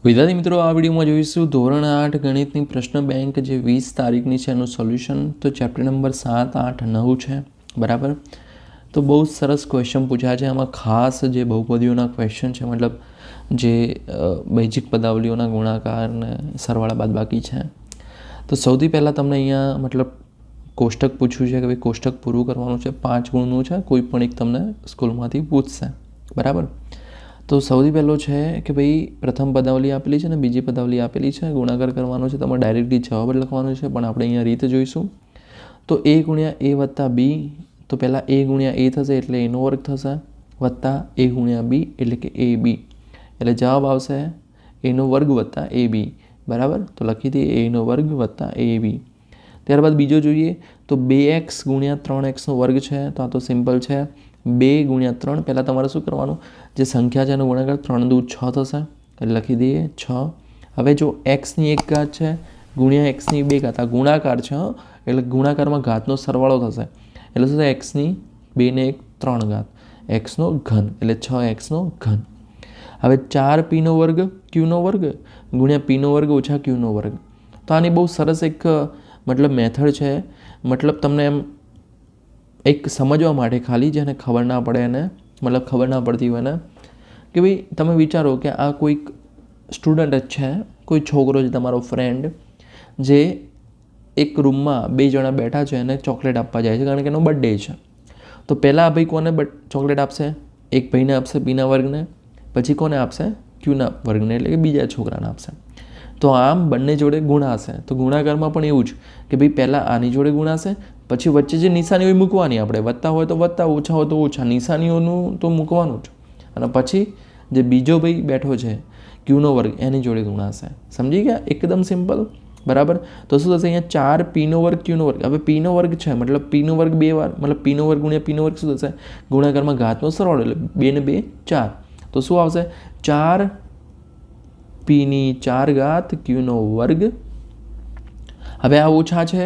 વિદ્યાર્થી મિત્રો, આ વિડીયોમાં જોઈશું ધોરણ 8 ગણિતની પ્રશ્ન બેંક જે 20 તારીખની છે એનું સોલ્યુશન. તો ચેપ્ટર નંબર 7, 8, 9 છે. બરાબર. તો બહુ સરસ ક્વેશ્ચન પૂછ્યા છે. આમાં ખાસ જે બહુપદીઓના ક્વેશ્ચન છે, મતલબ જે બેઝિક પદાવલીઓના ગુણાકાર ને સરવાળા બાદબાકી છે. તો સૌથી પહેલાં તમને અહીંયા મતલબ કોષ્ટક પૂછ્યું છે કે ભાઈ કોષ્ટક પૂરું કરવાનું છે. 5 ગુણનું છે. કોઈ પણ એક તમને સ્કૂલમાંથી પૂછશે. બરાબર. તો સૌથી પહેલો છે કે ભાઈ પ્રથમ પદાવલી આપેલી છે ને બીજી પદાવલી આપેલી છે. ગુણાકાર કરવાનો છે. તમારે ડાયરેક્ટલી જવાબ લખવાનો છે, પણ આપણે અહીંયા રીત જોઈશું. તો a ગુણ્યા a વત્તા b, તો પહેલાં a ગુણ્યા a થશે એટલે એનો વર્ગ થશે, વત્તા a ગુણ્યા b એટલે કે ab, એટલે જવાબ આવશે એનો વર્ગ વત્તા ab. બરાબર. તો લખી દઈએ એનો વર્ગ વત્તા ab. ત્યારબાદ બીજો જોઈએ તો 2x ગુણ્યા 3xનો વર્ગ છે. તો આ તો સિમ્પલ છે. 2 ગુણ્યા 3, પહેલાં તમારે શું કરવાનું, જે સંખ્યા છે એનો ગુણાકાર 3 દુ 6 થશે, એટલે લખી દઈએ 6. હવે જો xની 1 ઘાત છે ગુણ્યા xની 2 ઘાત, આ ગુણાકાર છે એટલે ગુણાકારમાં ઘાતનો સરવાળો થશે, એટલે શું થાય xની 2 ને 1 3 ઘાત, xનો ઘન એટલે 6xનો ઘન. હવે 4p નો વર્ગ q નો વર્ગ ગુણ્યા p નો વર્ગ ઓછા q નો વર્ગ. તો આની બહુ સરસ એક મતલબ મેથડ છે, મતલબ તમને એમ એક સમજવા માટે ખાલી, જેને ખબર ના પડે એને, મતલબ ખબર ના પડતી હોય ને, કે ભાઈ તમે વિચારો કે આ કોઈક સ્ટુડન્ટ જ છે, કોઈ છોકરો છે તમારો ફ્રેન્ડ, જે એક રૂમમાં 2 જણા બેઠા છે અને ચોકલેટ આપવા જાય છે કારણ કે એનો બર્થડે છે. તો પહેલાં આ ભાઈ કોને ચોકલેટ આપશે? એક ભાઈને આપશે પીના વર્ગને, પછી કોને આપશે? ક્યુના વર્ગને, એટલે કે બીજા છોકરાને આપશે. તો આમ બંને જોડે ગુણાશે. તો ગુણાકારમાં પણ એવું જ કે ભાઈ પહેલાં આની જોડે ગુણાશે, પછી વચ્ચે જે નિશાની હોય મૂકવાની, આપણે વત્તા હોય તો વત્તા, ઓછા હોય તો ઓછા, નિશાનીઓનું તો મૂકવાનું જ, અને પછી જે બીજો ભાઈ બેઠો છે ક્યુનો વર્ગ એની જોડે ગુણાશે. સમજી ગયા? એકદમ સિમ્પલ. બરાબર. તો શું થશે અહીંયા 4p નો વર્ગ ક્યુનો વર્ગ. હવે p નો વર્ગ છે મતલબ p નો વર્ગ 2 વાર, મતલબ p નો વર્ગ ગુણ્યા p નો વર્ગ શું થશે? ગુણાકારમાં ઘાતનો સરવાળો, એટલે 2 ને 2 4. તો શું આવશે? 4p ની 4 ઘાત ક્યુનો વર્ગ. હવે આ ઓછા છે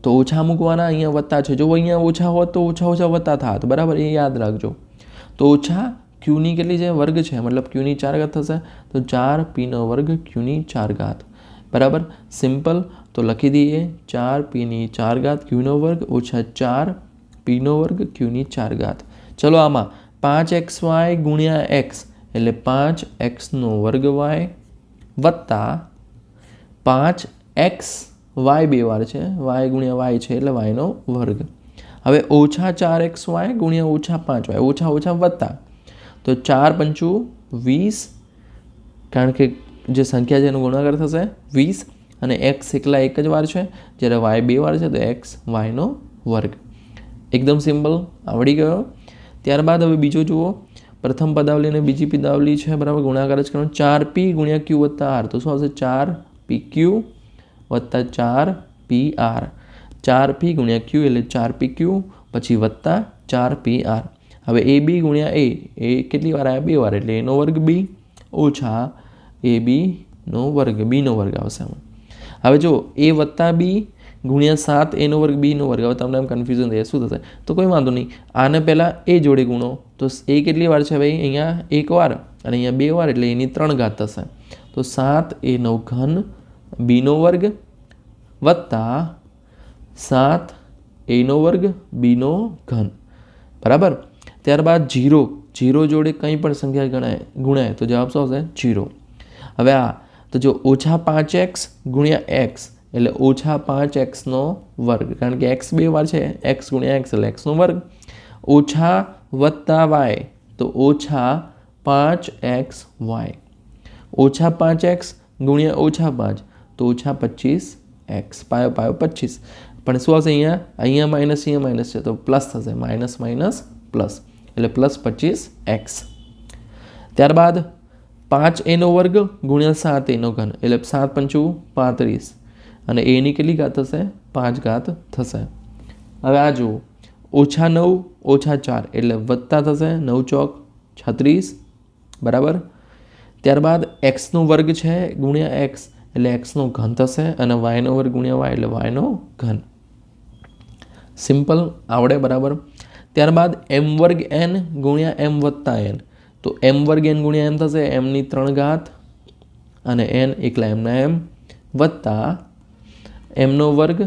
તો ઓછા મૂકવાના, અહીંયા વત્તા છે. જો અહીંયા ઓછા હોત તો ઓછા ઓછા વત્તા થાત. બરાબર, એ યાદ રાખજો. તો ઓછા ક્યુની કેટલી છે? વર્ગ છે, મતલબ ક્યુની 4 ઘાત થશે. તો 4p નો વર્ગ ક્યુની 4 ઘાત. બરાબર, સિમ્પલ. તો લખી દઈએ 4p ની 4 ઘાત ક્યુનો વર્ગ ઓછા 4p નો વર્ગ ક્યુની 4 ઘાત. ચલો આમાં 5xy ગુણ્યા x એટલે 5x નો વર્ગ y વત્તા 5x y 2 વાર છે, y ગુણ્યા y છે એટલે y નો વર્ગ. હવે ઓછા 4xy ગુણ્યા ઓછા 5y, ઓછા ઓછા વત્તા, તો 4 પંચું 20, કારણ કે જે સંખ્યા છે એનો ગુણાકાર થશે 20, અને x એકલા એક જ વાર છે જ્યારે y 2 વાર છે તો x y નો વર્ગ. એકદમ સિમ્પલ, આવડી ગયો. ત્યારબાદ હવે બીજો જુઓ, પ્રથમ પદાવલી અને બીજી પદાવલી છે. બરાબર, ગુણાકાર જ કરવાનો. 4p ગુણ્યા q વત્તા r, તો શું આવશે? 4pq વત્તા 4pr. 4p ગુણ્યા q એટલે 4pq, પછી વત્તા 4pr. હવે ab ગુણ્યા a, એ કેટલી વાર આવ્યા? 2 વાર, એટલે એનો વર્ગ b ઓછા ab નો વર્ગ, b નો વર્ગ આવશે. હવે જો a વત્તા b ગુણ્યા 7 a નો વર્ગ b નો વર્ગ. હવે તમને એમ કન્ફ્યુઝન થાય શું થશે? તો કોઈ વાંધો નહીં, આને પહેલાં a જોડે ગુણો. તો a કેટલી વાર છે ભાઈ? અહીંયા 1 વાર અને અહીંયા 2 વાર, એટલે એની 3 ઘાત થશે. તો 7a નો ઘન b નો વર્ગ વત્તા 7a નો વર્ગ b નો ઘન. બરાબર. ત્યારબાદ 0 જોડે કંઈ પણ સંખ્યા ગુણાય તો જવાબ શું આવશે? 0. હવે આ તો જો ઓછા 5x ગુણ્યા x એટલે ઓછા 5x નો વર્ગ, કારણ કે x 2 વાર છે, x ગુણ્યા x એટલે x નો વર્ગ, ઓછા વત્તા y તો ઓછા 5xy, ઓછા 5x ગુણ્યા ઓછા 5 તો ઓછા 25x, પાયો પાયો 25. પણ શું આવશે અહીંયા માઇનસ, અહીંયા માઇનસ છે તો પ્લસ થશે, માઇનસ માઇનસ પ્લસ, એટલે પ્લસ 25x. ત્યારબાદ 5a નો વર્ગ ગુણ્યા 7a નો ઘન એટલે 7 પંચું 35, અને એની કેટલી ઘાત થશે? 5 ઘાત થશે. હવે આ જુઓ, ઓછા 9 ઓછા 4 એટલે વત્તા થશે, 9 ચોક 36. બરાબર. ત્યારબાદ xનો વર્ગ છે ગુણ્યા x એટલે xનો ઘન થશે, અને yનો વર્ગ ગુણ્યા y એટલે yનો ઘન. સિમ્પલ, આવડે? બરાબર. ત્યારબાદ m વર્ગ n ગુણ્યા m વત્તા n, તો m વર્ગ n ગુણ્યા m થશે, m ની 3 ઘાત અને n એકલા એમના એમ વત્તા એમનો વર્ગ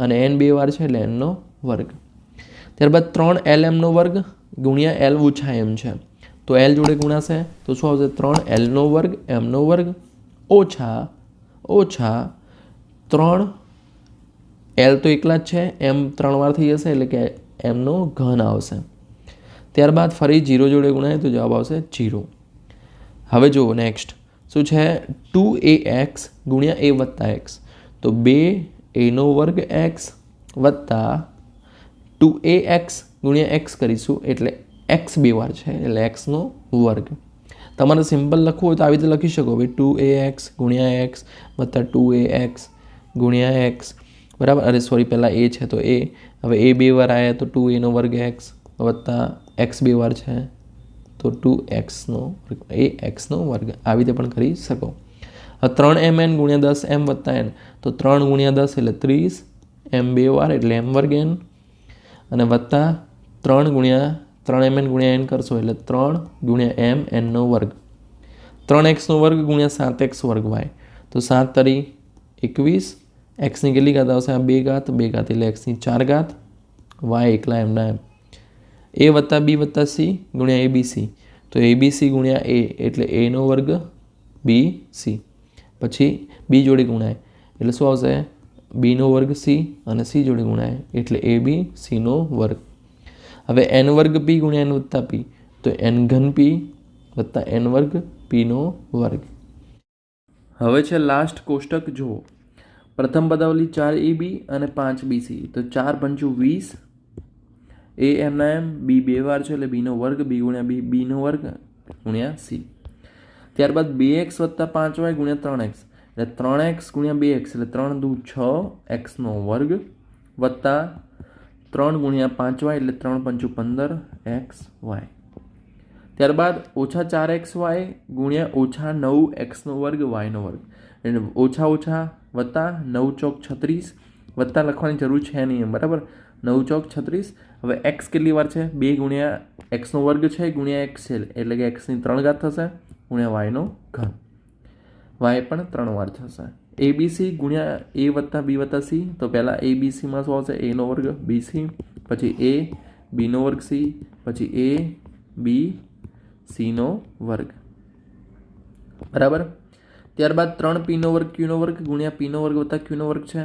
અને n 2 વાર છે એટલે nનો વર્ગ. ત્યારબાદ 3lmનો વર્ગ ગુણ્યા l ઓછા m છે તો l જોડે ગુણાશે તો શું આવશે 3lનો વર્ગ mનો વર્ગ ઓછા 3 l તો એકલા જ છે m 3 વાર થઈ જશે એટલે કે mનો ઘન આવશે. ત્યારબાદ ફરી 0 જોડે ગુણાય તો જવાબ આવશે 0. હવે જુઓ નેક્સ્ટ શું છે 2ax ગુણ્યા a વત્તા x તો 2aનો વર્ગ x વત્તા 2ax ગુણ્યા x કરીશું એટલે x 2 વાર છે એટલે xનો વર્ગ. તમારે સિમ્પલ લખવું હોય તો આવી રીતે લખી શકો ભાઈ 2ax ગુણ્યા x વત્તા 2ax ગુણ્યા x બરાબર. અરે સોરી પહેલાં a છે તો a હવે a 2 વાર આવ્યા તો 2aનો વર્ગ x વત્તા x 2 વાર છે તો 2xનો વર્ગ એ xનો વર્ગ આવી રીતે પણ કરી શકો. હવે 3mn ગુણ્યા 10m વત્તા n તો 3 ગુણ્યા 10 એટલે 30 m 2 વાર એટલે m વર્ગ n અને વત્તા 3 ગુણ્યા 3mn ગુણ્યા n કરશો એટલે 3 ગુણ્યા m nનો વર્ગ 3xનો વર્ગ ગુણ્યા 7x વર્ગ y તો 7 તરી 21 xની કેટલી ઘાત આવશે આ 2 ઘાત એટલે xની 4 ઘાત y એકલા એમના એમ a વત્તા b વત્તા c ગુણ્યા abc તો abc ગુણ્યા a એટલે aનો વર્ગ bc પછી b જોડે ગુણાય એટલે શું આવશે bનો વર્ગ c અને c જોડે ગુણાય એટલે ab cનો વર્ગ. હવે n વર્ગ p ગુણ્યા n વત્તા p તો n ઘન p વત્તા n વર્ગ pનો વર્ગ. હવે છે લાસ્ટ કોષ્ટક જુઓ પ્રથમ પદાવલી 4ab અને 5bc તો 4 × 20 a એમના એમ b 2 વાર છે એટલે bનો વર્ગ b ગુણ્યા b bનો વર્ગ ગુણ્યા c. ત્યારબાદ 2x વત્તા 5y ગુણ્યા 3x એટલે 3x ગુણ્યા 2x એટલે 3 દુ 6 xનો વર્ગ વત્તા 3 ગુણ્યા 5y એટલે 3 × 5 = 15xy. ત્યારબાદ ઓછા 4xy ગુણ્યા ઓછા 9xનો વર્ગ yનો વર્ગ એટલે ઓછા ઓછા વત્તા 9 ચોક 36 વત્તા લખવાની જરૂર છે નહીં બરાબર 9 ચોક 36. હવે x કેટલી વાર છે 2 ગુણ્યા xનો વર્ગ છે ગુણ્યા x છે એટલે કે xની 3 ઘાત થશે ગુણ્યા yનો ઘન y પણ 3 વાર થશે. abc ગુણ્યા a વત્તા b વત્તા c તો પહેલાં abcમાં શું આવશે aનો વર્ગ bc પછી a bનો વર્ગ c પછી a b cનો વર્ગ બરાબર. ત્યારબાદ 3pનો વર્ગ qનો વર્ગ ગુણ્યા pનો વર્ગ વત્તા qનો વર્ગ છે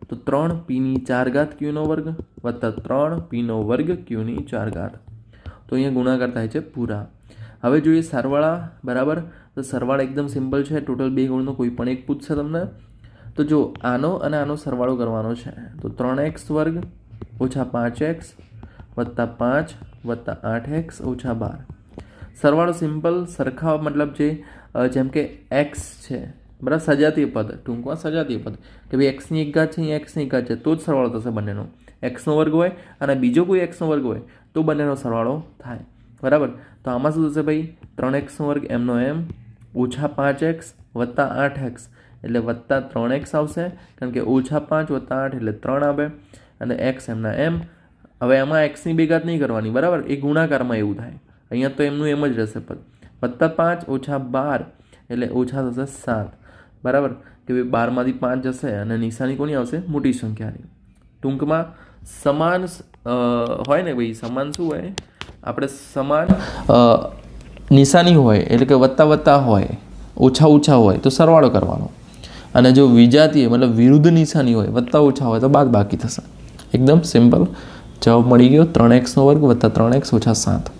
તો 3pની 4 ઘાત qનો વર્ગ વત્તા 3pનો વર્ગ qની 4 ઘાત તો અહીંયા ગુણાકાર થાય છે પૂરા. હવે જોઈએ સરવાળા બરાબર તો સરવાળા એકદમ સિમ્પલ છે ટોટલ 2 ગુણનો કોઈ પણ એક પૂછશે તમને તો જો આનો અને આનો સરવાળો કરવાનો છે તો 3x વર્ગ ઓછા 5x વત્તા 5 વત્તા 8x ઓછા 12 સરવાળો સિમ્પલ સરખા મતલબ જેમ કે x છે બરાબર સજાતીય પદ ટૂંકમાં સજાતીય પદ કે ભાઈ xની 1 ઘાત છે અહીંયા xની 1 ઘાત છે તો જ સરવાળો થશે બંનેનો xનો વર્ગ હોય અને બીજો કોઈ xનો વર્ગ હોય તો બંનેનો સરવાળો થાય બરાબર. તો આમાં શું થશે ભાઈ 3xનો વર્ગ એમનો એમ ઓછા 5x વત્તા 8x એટલે વત્તા 3x આવશે કારણ કે ઓછા 5 વત્તા 8 એટલે 3 આવે અને x એમના એમ. હવે આમાં xની 2 ઘાત નહીં કરવાની બરાબર એ ગુણાકારમાં એવું થાય અહીંયા તો એમનું એમ જ રહેશે પદ વત્તા 5 ઓછા 12 એટલે ઓછા થશે 7 બરાબર કે ભાઈ 12માંથી 5 જશે અને નિશાની કોની આવશે મોટી સંખ્યાની. ટૂંકમાં સમાન હોય ને ભાઈ સમાન શું હોય આપણે સમાન નિશાની હોય એટલે કે વત્તા વત્તા હોય ઓછા ઓછા હોય તો સરવાળો કરવાનો અને જો વિજાતીય મતલબ વિરુદ્ધ નિશાની હોય વત્તા ઓછા હોય તો બાદ બાકી થશે. એકદમ સિમ્પલ જવાબ મળી ગયો 3xનો વર્ગ વત્તા 3x ઓછા 7.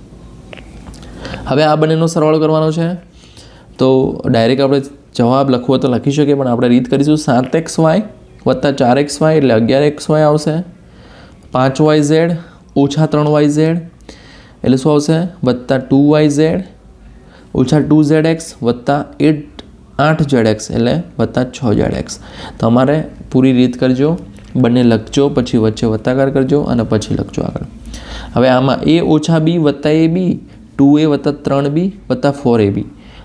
હવે આ બંનેનો સરવાળો કરવાનો છે તો ડાયરેક્ટ આપણે જવાબ લખવો તો લખી શકીએ પણ આપણે રીત કરીશું 7xy વત્તા 4xy એટલે 11xy આવશે 5yz ઓછા 3yz એટલે શું આવશે વત્તા 2yz ઓછા 2zx વત્તા 8zx એટલે વત્તા 6zx. તમારે પૂરી રીત કરજો બંને લખજો પછી વચ્ચે વત્તાકાર કરજો અને પછી લખજો આગળ. હવે આમાં a ઓછા b વત્તા ab 2a વત્તા 3b વત્તા 4ab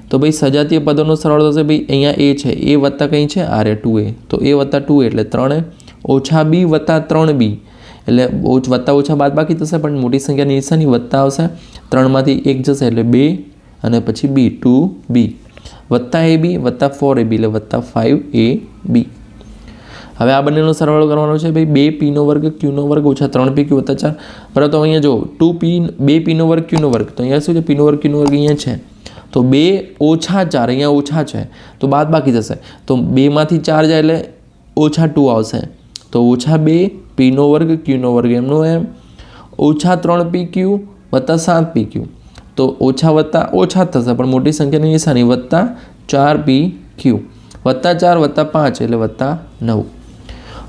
તો ભાઈ સજાતીય પદોનો સરવાળો થશે ભાઈ અહીંયા a છે a વત્તા કંઈ છે આ રે 2a તો a વત્તા 2a એટલે 3a ઓછા b વત્તા 3b એટલે વત્તા ઓછા બાદ બાકી થશે પણ મોટી સંખ્યાની નિશાની વત્તા આવશે 3માંથી 1 જશે એટલે 2 અને પછી b 2b વત્તા AB વત્તા 4AB એટલે વત્તા 5AB. હવે આ બંનેનો સરવાળો કરવાનો છે ભાઈ 2P નો વર્ગ Q નો વર્ગ ઓછા 3PQ વત્તા 4. બરાબર, તો અહીંયા જો 2P નો વર્ગ Q નો વર્ગ, તો અહીંયા શું છે P નો વર્ગ Q નો વર્ગ અહીંયા છે, તો 2 ઓછા 4 અહીંયા ઓછા છે તો બાદ બાકી જશે, તો 2 માંથી 4 જાય એટલે ઓછા 2 આવશે, તો ઓછા 2 P નો વર્ગ Q નો વર્ગ એમનો એમ ઓછા 3PQ વત્તા 7PQ, તો ઓછા વત્તા ઓછા થશે પણ મોટી સંખ્યાની નિશાની વત્તા 4PQ વત્તા 4 વત્તા 5 એટલે વત્તા 9.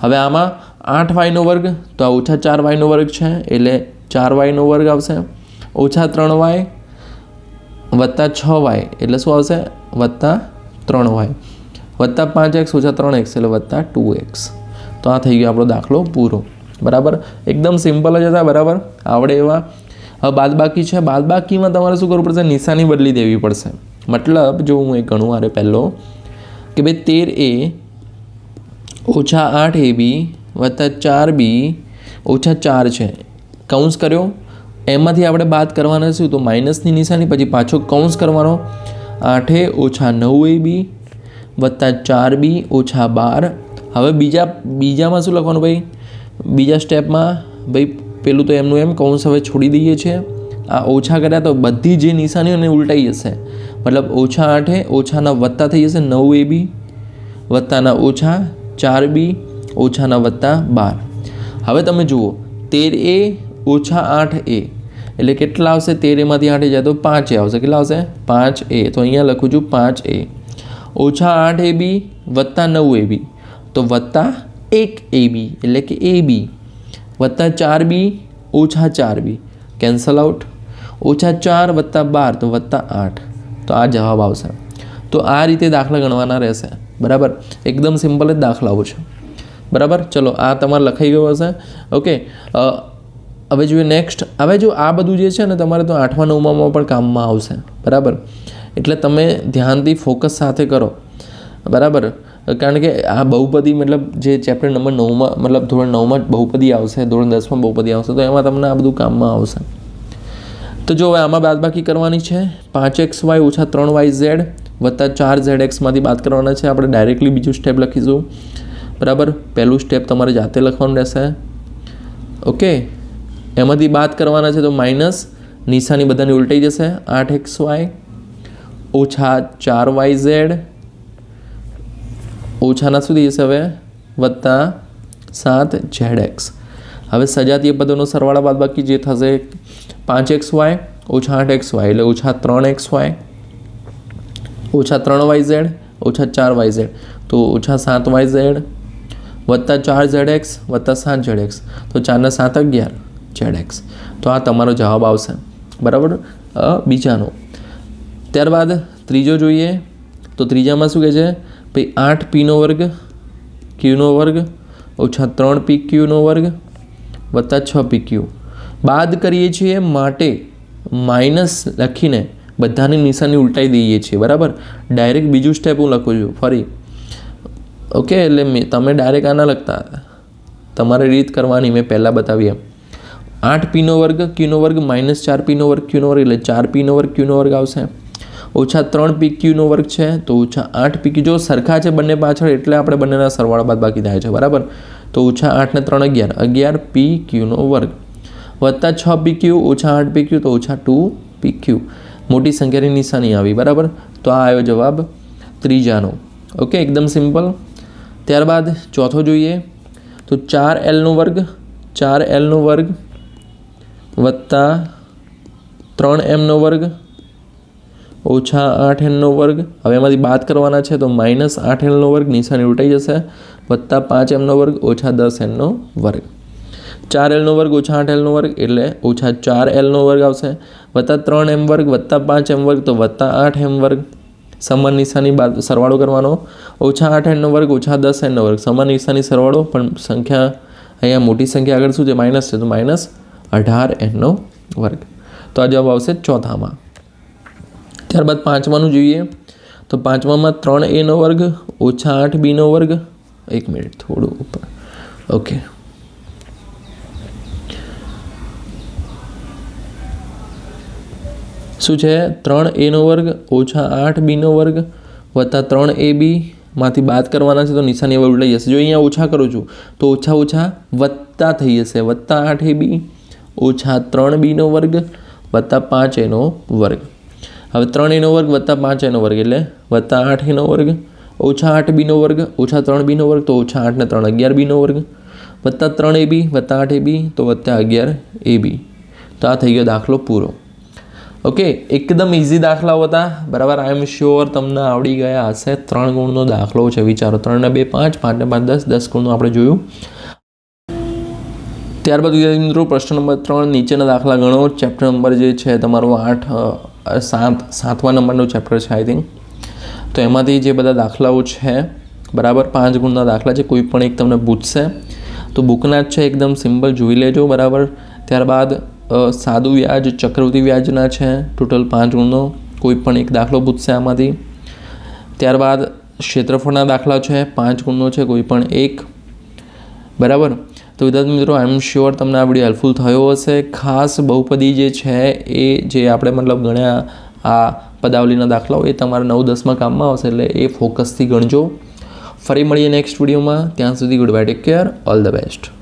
હવે આમાં 8Y નો વર્ગ, તો આ ઓછા 4Y નો વર્ગ છે એટલે 4Y નો વર્ગ આવશે, ઓછા 3Y વત્તા 6Y એટલે શું આવશે વત્તા 3Y વત્તા 5X ઓછા 3X એટલે વત્તા 2X. તો આ થઈ ગયો આપણો દાખલો પૂરો. બરાબર, એકદમ સિમ્પલ જ હતા. બરાબર, આવડે એવા. હવે બાદબાકી છે, બાદબાકીમાં તમારે શું કરવું પડશે, નિશાની બદલી દેવી પડશે. મતલબ જો હું એક ગણું આરે પહેલો કે ભાઈ 13A ઓછા 8AB વત્તા 4B ઓછા 4 છે, કૌંસ કર્યો, એમાંથી આપણે બાદ કરવાના શું, તો માઇનસની નિશાની પછી પાછો કૌંસ કરવાનો, 8A ઓછા 9AB વત્તા 4B ઓછા 12. હવે બીજામાં શું લખવાનું ભાઈ, બીજા સ્ટેપમાં ભાઈ પેલું તો એમનું એમ કૌંસ હવે છોડી દઈએ છીએ, આ ઓછા કર્યા તો બધી જે નિશાનીઓને ઉલટાઈ જશે, મતલબ ઓછા 8A ઓછાના વત્તા થઈ જશે 9AB વત્તાના ઓછા 4B ઓછાના વત્તા 12. હવે તમે જુઓ 13A ઓછા 8A એટલે કેટલા આવશે, 13Aમાંથી 8 જાય તો 5A આવશે, કેટલા આવશે 5A, તો અહીંયા લખું છું 5A ઓછા 8AB વત્તા 9AB તો વત્તા 1AB એટલે કે AB વત્તા 4B ઓછા 4B કેન્સલ આઉટ, ઓછા 4 વત્તા 12 તો વત્તા 8, તો આ જવાબ આવશે. તો આ રીતે દાખલા ગણવાના રહેશે. બરાબર, એકદમ સિમ્પલ જ દાખલાઓ છે. બરાબર, ચલો આ તમારે લખાઈ ગયો હશે. ઓકે, હવે જોઈએ નેક્સ્ટ. હવે જો આ બધું જે છે ને તમારે તો 8મા 9મામાં પણ કામમાં આવશે. બરાબર, એટલે તમે ધ્યાનથી ફોકસ સાથે કરો. બરાબર, કારણ કે આ બહુપદી મતલબ જે ચેપ્ટર નંબર 9માં મતલબ ધોરણ 9માં બહુપદી આવશે, ધોરણ 10માં બહુપદી આવશે, તો એમાં તમને આ બધું કામમાં આવશે. તો જો હવે આમાં બાદબાકી કરવાની છે, 5XY ઓછા 3YZ વત્તા 4ZXમાંથી બાદ કરવાના છે. આપણે ડાયરેક્ટલી બીજું સ્ટેપ લખીશું. બરાબર, પહેલું સ્ટેપ તમારે જાતે લખવાનું રહેશે. ઓકે, એમાંથી બાદ કરવાના છે તો માઇનસ નિશાની બધાની ઉલટાઈ જશે, 8XY ઓછા 4YZ ઓછાના સુધી જશે હવે વત્તા 7ZX. હવે સજાતીય પદોનો સરવાળા બાદબાકી જે થશે 5XY ઓછા 8XY એટલે ઓછા 3XY ઓછા 3YZ ઓછા 4YZ તો ઓછા 7YZ વત્તા 4ZX વત્તા 7ZX તો 4 ને 7 11ZX. તો આ તમારો જવાબ આવશે. બરાબર, બીજાનો. ત્યારબાદ ત્રીજો જોઈએ, તો ત્રીજામાં શું કહે છે ભાઈ 8P નો વર્ગ Q નો વર્ગ ઓછા 3PQ નો વર્ગ વત્તા 6PQ બાદ કરીએ છીએ માટે માઇનસ લખીને બધાની નિશાની ઉલટાઈ દઈએ છીએ. બરાબર, ડાયરેક્ટ બીજું સ્ટેપ હું લખું છું ફરી. ઓકે, એટલે તમે ડાયરેક્ટ આના લખતા, તમારે રીત કરવાની મેં પહેલાં બતાવી એમ. 8P નો વર્ગ Q નો વર્ગ માઇનસ 4P નો વર્ગ Q નો વર્ગ એટલે 4P નો વર્ગ Q નો વર્ગ આવશે, ઓછા 3PQ નો વર્ગ છે તો ઓછા 8PQ. જો સરખા છે બંને પાછળ એટલે આપણે બંનેના સરવાળા બાદ બાકી થાય છે. બરાબર, તો ઓછા 8 ને 3 11PQ નો વર્ગ વત્તા 6PQ ઓછા 8PQ તો ઓછા 2PQ. મોટી સંખ્યાની નિશાની આવી. બરાબર, તો આ આવ્યો જવાબ ત્રીજાનો. ઓકે, એકદમ સિમ્પલ. ત્યારબાદ ચોથો જોઈએ, તો 4L નો વર્ગ વત્તા 3M નો વર્ગ ઓછા 8N નો વર્ગ. હવે એમાંથી બાદ કરવાના છે તો માઇનસ 8L નો વર્ગ નિશાની ઉલટાઈ જશે વત્તા 5M નો વર્ગ ઓછા 10N નો વર્ગ. 4L નો વર્ગ ઓછા 8L નો વર્ગ એટલે ઓછા 4L નો વર્ગ આવશે વત્તા 3M વર્ગ વત્તા 5M વર્ગ તો વત્તા 8M વર્ગ. સમાન નિશાની બાદ સરવાળો કરવાનો, ઓછા 8N નો વર્ગ ઓછા 10N નો વર્ગ સમાન નિશાની સરવાળો, પણ સંખ્યા અહીંયા મોટી સંખ્યા આગળ શું છે માઇનસ છે તો માઇનસ 18N નો વર્ગ. તો આ જવાબ આવશે ચોથામાં. ત્યારબાદ પાંચમાનું જોઈએ, તો પાંચમામાં 3A નો વર્ગ ઓછા 8B નો વર્ગ. એક મિનિટ થોડું ઉપર. ઓકે, શું છે 3a વર્ગ ઓછા 8b વર્ગ વત્તા 3ab માંથી બાદ કરવાના છે તો નિશાની હવે ઉલટાઈ જશે. જો અહીંયા ઓછા કરું છું તો ઓછા ઓછા વત્તા થઈ જશે, વત્તા 8ab ઓછા 3b વર્ગ વત્તા 5a વર્ગ. હવે 3a વર્ગ વત્તા 5a વર્ગ એટલે વત્તા 8a વર્ગ ઓછા 8b વર્ગ ઓછા 3b વર્ગ તો ઓછા 8 ને 3 11b વર્ગ વત્તા 3ab વત્તા 8ab તો વત્તા 11ab. તો આ થઈ ગયો દાખલો પૂરો. ઓકે, એકદમ ઇઝી દાખલાઓ હતા, બરાબર. આઈ એમ શ્યોર તમને આવડી ગયા હશે. 3 ગુણનો દાખલો છે, વિચારો. 3 ને 2 5, 5 ને 5 10, 10 ગુણનું આપણે જોયું. ત્યારબાદ વિદ્યાર્થી મિત્રો પ્રશ્ન નંબર 3 નીચેના દાખલા ગણો. ચેપ્ટર નંબર જે છે તમારો 7મા નંબરનું ચેપ્ટર છે આઈ થિંક. તો એમાંથી જે બધા દાખલાઓ છે, બરાબર, 5 ગુણના દાખલા છે, કોઈ પણ એક તમને પૂછશે તો બુકના જ છે, એકદમ સિમ્પલ જોઈ લેજો, બરાબર. ત્યારબાદ સાદું વ્યાજ, ચક્રવૃદ્ધિ વ્યાજના છે, ટોટલ 5 ગુણનો કોઈ પણ એક દાખલો પૂછશે આમાંથી. ત્યારબાદ ક્ષેત્રફળના દાખલા છે, 5 ગુણનો છે, કોઈ પણ એક, બરાબર. તો વિદ્યાર્થી મિત્રો આઈ એમ શ્યોર તમને આ વિડીયો હેલ્પફુલ થયો હશે. ખાસ બહુપદી જે છે એ જે આપણે મતલબ ગણ્યા આ પદાવલીના દાખલાઓ એ તમારા 9-10માં કામમાં આવશે, એટલે એ ફોકસથી ગણજો. ફરી મળીએ નેક્સ્ટ વિડીયોમાં. ત્યાં સુધી good bye, take care, all the best.